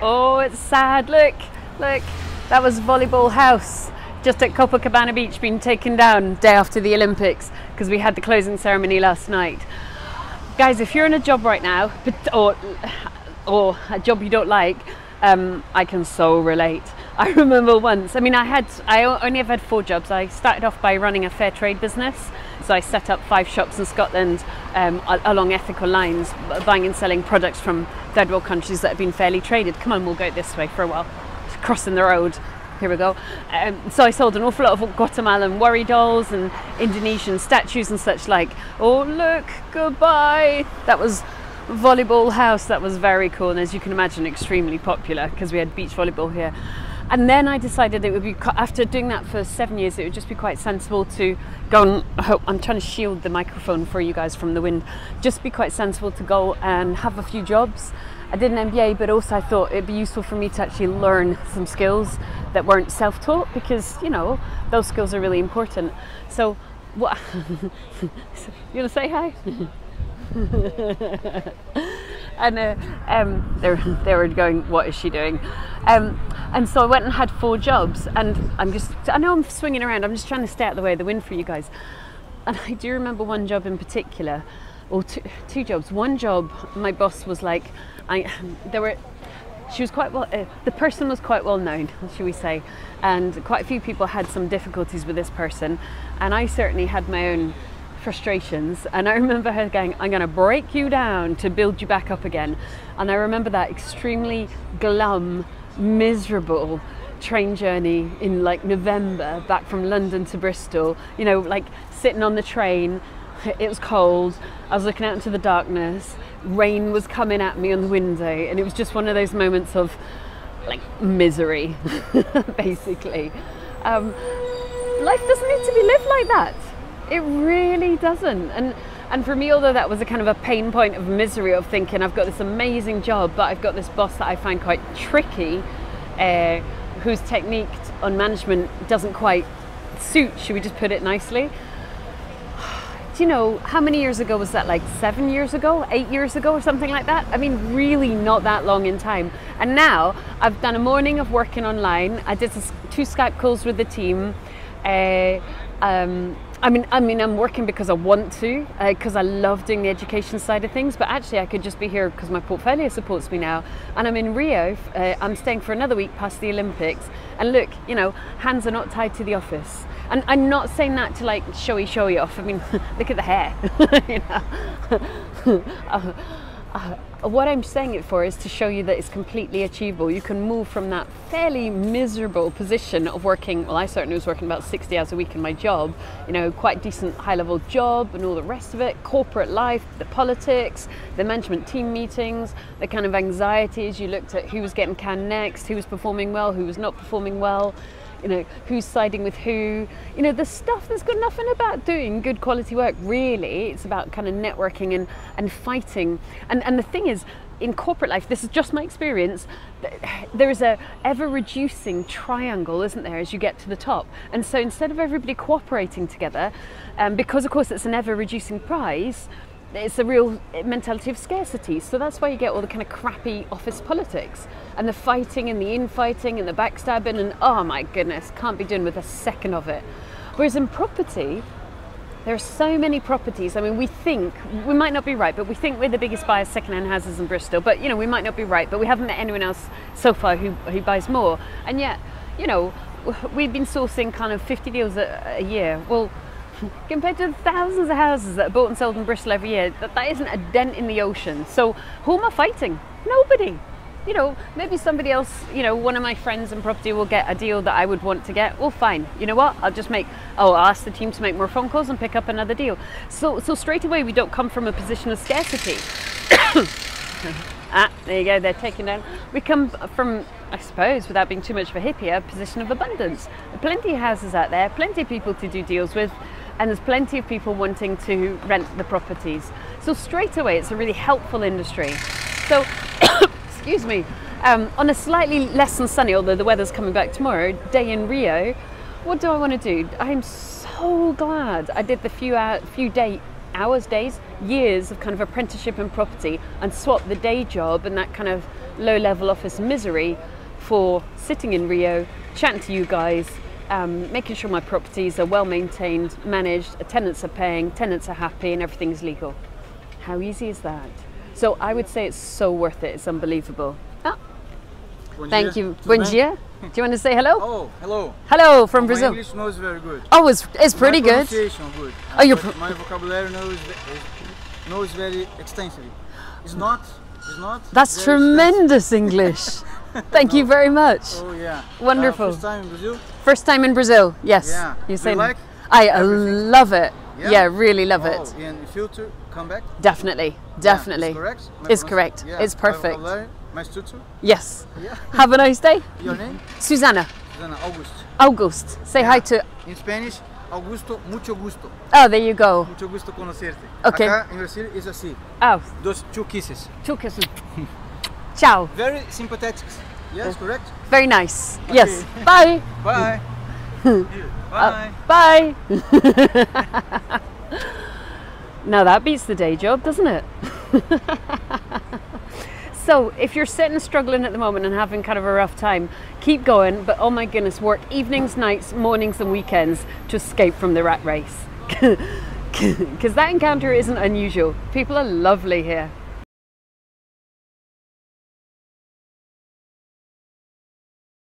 Oh, it's sad. Look, look. That was Volleyball House, just at Copacabana Beach, being taken down day after the Olympics because we had the closing ceremony last night. Guys, if you're in a job right now, or a job you don't like, I can so relate. I remember once, I only have had 4 jobs. I started off by running a fair trade business. So I set up 5 shops in Scotland along ethical lines, buying and selling products from third world countries that have been fairly traded. Come on, we'll go this way for a while. Crossing the road. Here we go. So I sold an awful lot of Guatemalan worry dolls and Indonesian statues and such like. Oh, look, goodbye. That was Volleyball House. That was very cool, and as you can imagine, extremely popular because we had beach volleyball here. And then I decided it would be, after doing that for 7 years, it would just be quite sensible to go and, I'm trying to shield the microphone for you guys from the wind, just be quite sensible to go and have a few jobs. I did an MBA, but also I thought it'd be useful for me to actually learn some skills that weren't self-taught, because, you know, those skills are really important. So what, you want to say hi? And they were going, what is she doing? And so I went and had 4 jobs, and I know I'm swinging around, I'm just trying to stay out of the way of the wind for you guys. And I do remember one job in particular, or two jobs. One job, my boss was like, she was quite well, the person was quite well known, shall we say, and quite a few people had some difficulties with this person, and I certainly had my own frustrations. And I remember her going, I'm going to break you down to build you back up again. And I remember that extremely glum, miserable train journey in like November back from London to Bristol, you know, like sitting on the train. It was cold, I was looking out into the darkness, rain was coming at me on the window, and it was just one of those moments of like misery, basically. Life doesn't need to be lived like that. It really doesn't. And for me, although that was a kind of a pain point of misery of thinking I've got this amazing job, but I've got this boss that I find quite tricky, whose technique on management doesn't quite suit, should we just put it nicely. Do you know, how many years ago was that? Like 7 years ago, 8 years ago, or something like that? I mean, really not that long in time. And now I've done a morning of working online. I did 2 Skype calls with the team. I'm working because I want to, because I love doing the education side of things, but actually I could just be here because my portfolio supports me now. And I'm in Rio, I'm staying for another week past the Olympics. And look, you know, hands are not tied to the office. And I'm not saying that to like showy off. I mean, look at the hair, you know. What I'm saying it for is to show you that it's completely achievable. You can move from that fairly miserable position of working, well, I certainly was working about 60 hours a week in my job, you know, quite decent high-level job and all the rest of it, corporate life, the politics, the management team meetings, the kind of anxieties. You looked at who was getting canned next, who was performing well, who was not performing well, you know, who's siding with who, you know, the stuff that's got nothing about doing good quality work, really. It's about kind of networking and fighting. And the thing is, in corporate life, this is just my experience, there's a ever-reducing triangle, isn't there, as you get to the top. And so instead of everybody cooperating together, because of course it's an ever-reducing prize, it's a real mentality of scarcity. So that's why you get all the kind of crappy office politics and the fighting and the infighting and the backstabbing, and oh my goodness, can't be doing with a second of it. Whereas in property, there are so many properties. I mean, we think, we might not be right, but we think we're the biggest buyer of second-hand houses in Bristol. But, you know, we might not be right, but we haven't met anyone else so far who buys more. And yet, you know, we've been sourcing kind of 50 deals a year. Well, compared to thousands of houses that are bought and sold in Bristol every year, that isn't a dent in the ocean. So who am I fighting? Nobody. You know, maybe somebody else, you know, one of my friends in property will get a deal that I would want to get. Well, fine. You know what? I'll ask the team to make more phone calls and pick up another deal. So straight away, we don't come from a position of scarcity. There you go, they're taken down. We come from, I suppose, without being too much of a hippie, a position of abundance. There are plenty of houses out there, plenty of people to do deals with, and there's plenty of people wanting to rent the properties. So straight away, it's a really helpful industry. So, excuse me, on a slightly less than sunny, although the weather's coming back tomorrow, day in Rio, what do I want to do? I'm so glad I did the years of kind of apprenticeship in property and swapped the day job and that kind of low-level office misery for sitting in Rio, chatting to you guys, making sure my properties are well maintained, managed, tenants are paying, tenants are happy, and everything's legal. How easy is that? So I would say it's so worth it. It's unbelievable. Ah, thank you. Bom dia. Do you want to say hello? Oh, hello. Hello from Brazil. My English knows very good. Oh, it's pretty good. Pronunciation good. Oh, you're my vocabulary knows very extensively. It's not. That's tremendous English. Thank you very much. Oh yeah. Wonderful. First time in Brazil. First time in Brazil. Yes. Yeah. You say like? I love it. Yeah, really love it. And in future, come back. Definitely. Yeah, it's correct. It's correct. Yeah. It's perfect. My tutor. Yes. Yeah. Have a nice day. Your name? Susannah. Susannah, August. August. Say hi to. In Spanish, Augusto, mucho gusto. Oh, there you go. Mucho gusto conocerte. Okay. Acá en Brasil is así. Oh. Two kisses. Two kisses. Ciao. Very sympathetic. Yes, correct? Very nice. Okay. Yes. Bye. Bye. Bye. Bye. Now that beats the day job, doesn't it? So if you're sitting struggling at the moment and having kind of a rough time, keep going, but oh my goodness, work evenings, nights, mornings and weekends to escape from the rat race. Because that encounter isn't unusual. People are lovely here.